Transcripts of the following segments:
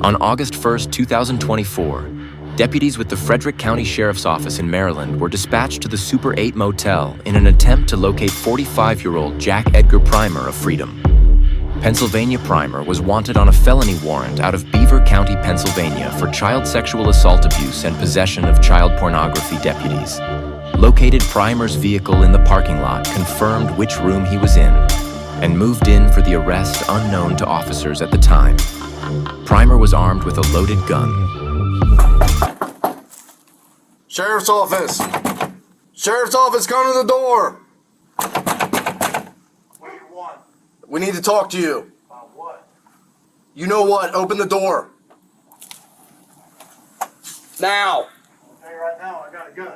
On August 1st, 2024, deputies with the Frederick County Sheriff's Office in Maryland were dispatched to the Super 8 Motel in an attempt to locate 45-year-old Jack Edgar Primer of Freedom. Pennsylvania Primer was wanted on a felony warrant out of Beaver County, Pennsylvania for child sexual assault abuse and possession of child pornography. Deputies located Primer's vehicle in the parking lot, confirmed which room he was in, and moved in for the arrest unknown to officers at the time. Primer was armed with a loaded gun. Sheriff's office! Sheriff's office, come to the door! What do you want? We need to talk to you. About what? You know what? Open the door. Now! I'll tell you right now, I got a gun.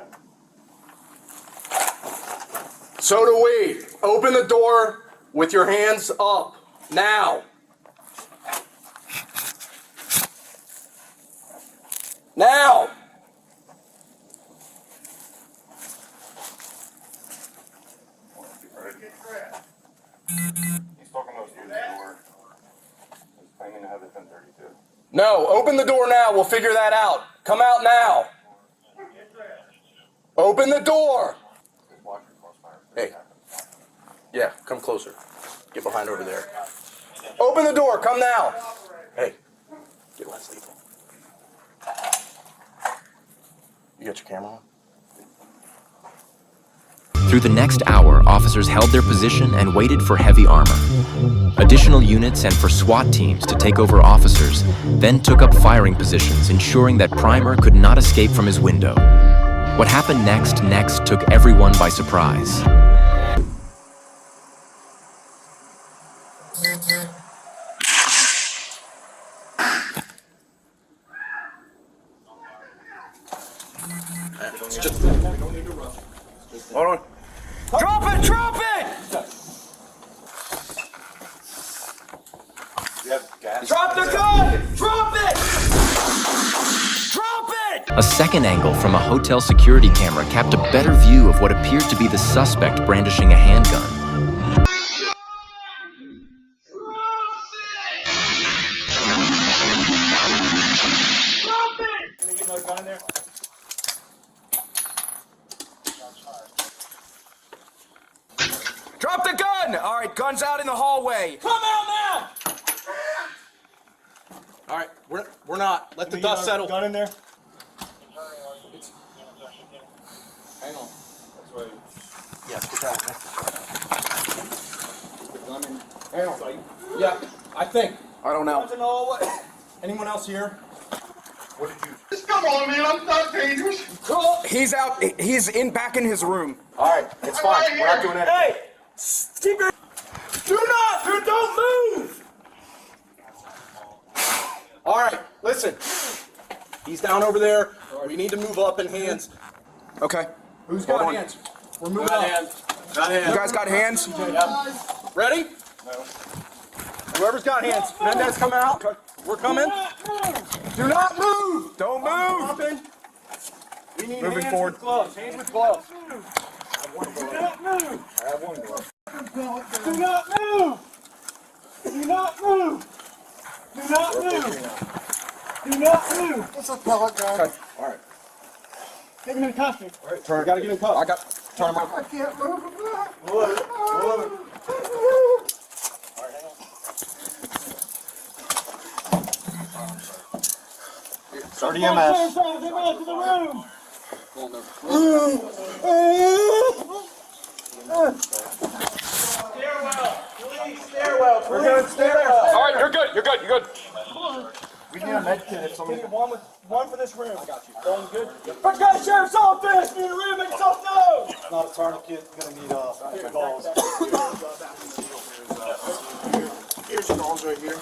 So do we. Open the door with your hands up. Now! Now! He's talking about you, the door. He's claiming to have the 1032. No, open the door now. We'll figure that out. Come out now. Open the door. Watch your crossfire. Hey. Yeah, come closer. Get behind over there. Open the door. Come now. Hey, get Leslie. You got your camera on? Through the next hour, officers held their position and waited for heavy armor. Additional units and for SWAT teams to take over officers then took up firing positions, ensuring that Primer could not escape from his window. What happened next took everyone by surprise. Hold on. Drop it! Drop it! You have gas? Drop the gun! Drop it! Drop it! A second angle from a hotel security camera capped a better view of what appeared to be the suspect brandishing a handgun. Can you get another gun in there? Drop the gun! All right, gun's out in the hallway. Come out now! All right, we're not. Let the dust settle. Gun in there? Hang on. That's right. Yes, get that. Hang on, buddy. Yeah, I think. I don't know. Guns in the hallway. Anyone else here? What did you... Just come on, man. I'm not dangerous. He's out. He's back in his room. All right, it's fine. right We're not here. doing that. Hey! Keep your... Don't move! All right, listen. He's down over there. We need to move up in hands. Okay. Who's Hold got on. hands? We're moving Got up. hands. Got You hands. guys got hands? Ready? No. Whoever's got hands. Mendez, come out. We're coming. Do not move. Don't move. We need Moving hands forward. with gloves. Hands with gloves. Do not move. I have one glove. Do not move! Do not move! Do not move! Do not move! What's up, pellet gun? Okay. All right. Get him in custody. All right. Turn. Gotta get in cuffs. I got. Turn him I around. can't move. Start Take EMS. him out to the room! Stairwell! Please, stairwell! We're good. Stairwell. All right, you're good. You're good. You're good. We need a med kit if somebody... One for this room. I got you. Going good? First guy, sheriff's office! Need a room, make yourself known! It's not a tourniquet. You're gonna need balls. Here's your balls right here.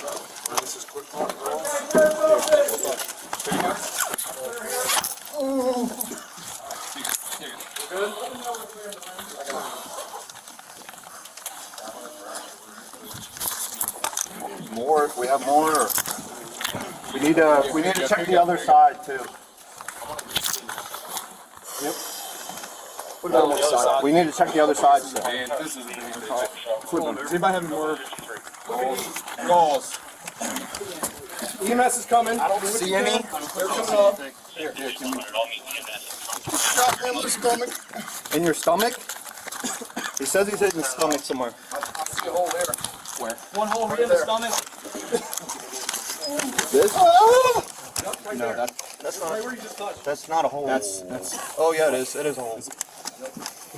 This is quick balls. Sheriff's office! More. We have more. We need to check the other side too. Yep. What about the other side? We need to check the other side too. Does anybody have more balls? EMS is coming. I don't see any. They're coming up. Shot him in the stomach. In your stomach? He says he's hit in the stomach somewhere. I see a hole there. Where? One hole right in the stomach. This? Right No, there. that's not. Right where you just touched. That's not a hole. That's. Oh yeah, it is. It is a hole.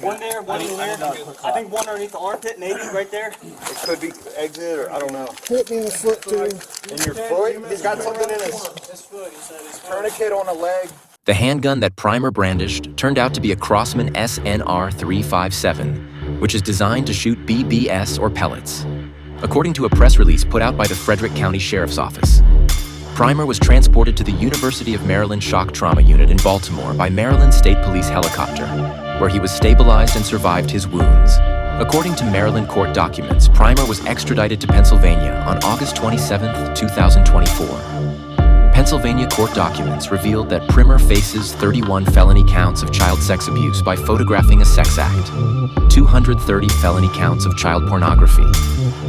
One there, one in there. I think one underneath the armpit, maybe right there. It could be exit or I don't know. Hit me in the foot too. In your foot? He's got something in his Foot, he said his tourniquet on a leg. The handgun that Primer brandished turned out to be a Crossman SNR 357, which is designed to shoot BBS or pellets. According to a press release put out by the Frederick County Sheriff's Office, Primer was transported to the University of Maryland Shock Trauma Unit in Baltimore by Maryland State Police helicopter, where he was stabilized and survived his wounds. According to Maryland court documents, Primer was extradited to Pennsylvania on August 27, 2024. Pennsylvania court documents revealed that Primer faces 31 felony counts of child sex abuse by photographing a sex act, 230 felony counts of child pornography,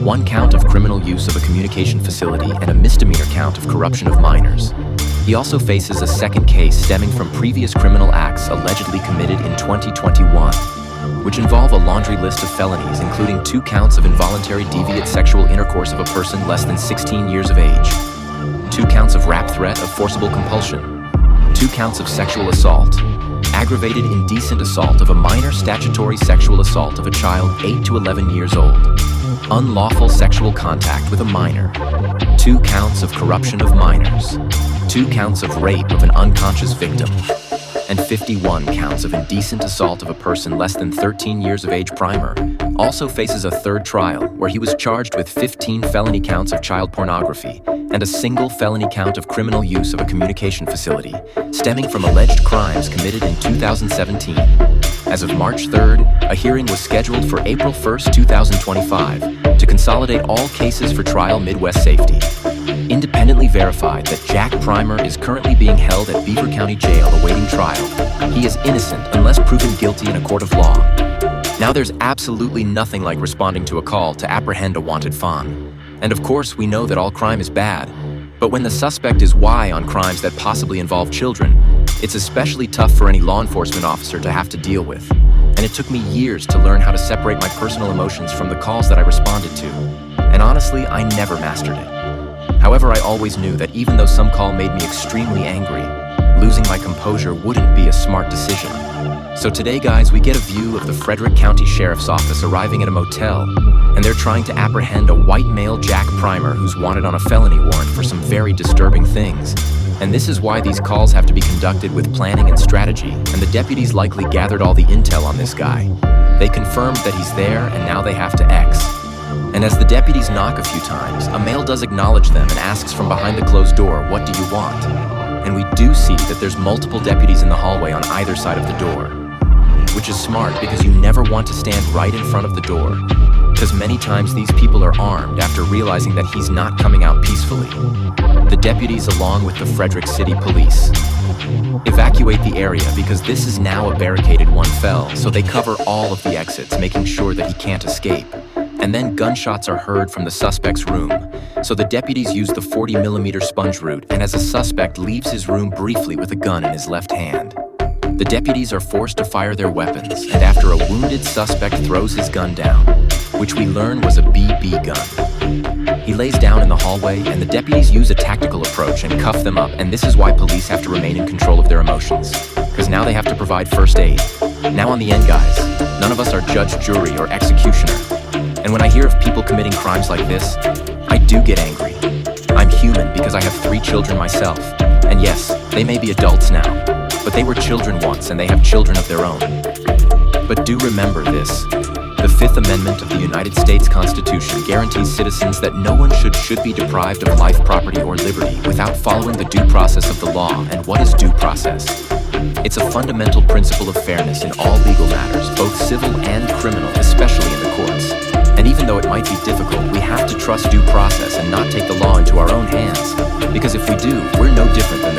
1 count of criminal use of a communication facility, and a misdemeanor count of corruption of minors. He also faces a second case stemming from previous criminal acts allegedly committed in 2021, which involve a laundry list of felonies including 2 counts of involuntary deviant sexual intercourse of a person less than 16 years of age, 2 counts of rap threat of forcible compulsion, 2 counts of sexual assault, aggravated indecent assault of a minor, statutory sexual assault of a child 8 to 11 years old, unlawful sexual contact with a minor, 2 counts of corruption of minors, 2 counts of rape of an unconscious victim, and 51 counts of indecent assault of a person less than 13 years of age. Primer also faces a 3rd trial where he was charged with 15 felony counts of child pornography and a single felony count of criminal use of a communication facility stemming from alleged crimes committed in 2017. As of March 3rd, a hearing was scheduled for April 1st, 2025 to consolidate all cases for trial. Midwest Safety independently verified that Jack Primer is currently being held at Beaver County Jail awaiting trial. He is innocent unless proven guilty in a court of law. Now there's absolutely nothing like responding to a call to apprehend a wanted fawn. And of course, we know that all crime is bad. But when the suspect is Y on crimes that possibly involve children, it's especially tough for any law enforcement officer to have to deal with. And it took me years to learn how to separate my personal emotions from the calls that I responded to. And honestly, I never mastered it. However, I always knew that even though some call made me extremely angry, losing my composure wouldn't be a smart decision. So today, guys, we get a view of the Frederick County Sheriff's Office arriving at a motel, and they're trying to apprehend a white male Jack Primer who's wanted on a felony warrant for some very disturbing things. And this is why these calls have to be conducted with planning and strategy, and the deputies likely gathered all the intel on this guy. They confirmed that he's there, and now they have to X. And as the deputies knock a few times, a male does acknowledge them and asks from behind the closed door, "What do you want?" And we do see that there's multiple deputies in the hallway on either side of the door, which is smart because you never want to stand right in front of the door, because many times these people are armed after realizing that he's not coming out peacefully. The deputies, along with the Frederick City Police, evacuate the area because this is now a barricaded one, so they cover all of the exits, making sure that he can't escape. And then gunshots are heard from the suspect's room, so the deputies use the 40mm sponge route, and as a suspect leaves his room briefly with a gun in his left hand. The deputies are forced to fire their weapons, and after a wounded suspect throws his gun down, which we learn was a BB gun, he lays down in the hallway, and the deputies use a tactical approach and cuff them up. And this is why police have to remain in control of their emotions, because now they have to provide first aid. Now on the end, guys, none of us are judge, jury, or executioner. And when I hear of people committing crimes like this, I do get angry. I'm human because I have 3 children myself. And yes, they may be adults now, but they were children once and they have children of their own. But do remember this. The 5th Amendment of the United States Constitution guarantees citizens that no one should be deprived of life, property, or liberty without following the due process of the law. And what is due process? It's a fundamental principle of fairness in all legal matters, both civil and criminal, especially in the courts. And even though it might be difficult, we have to trust due process and not take the law into our own hands. Because if we do, we're no different than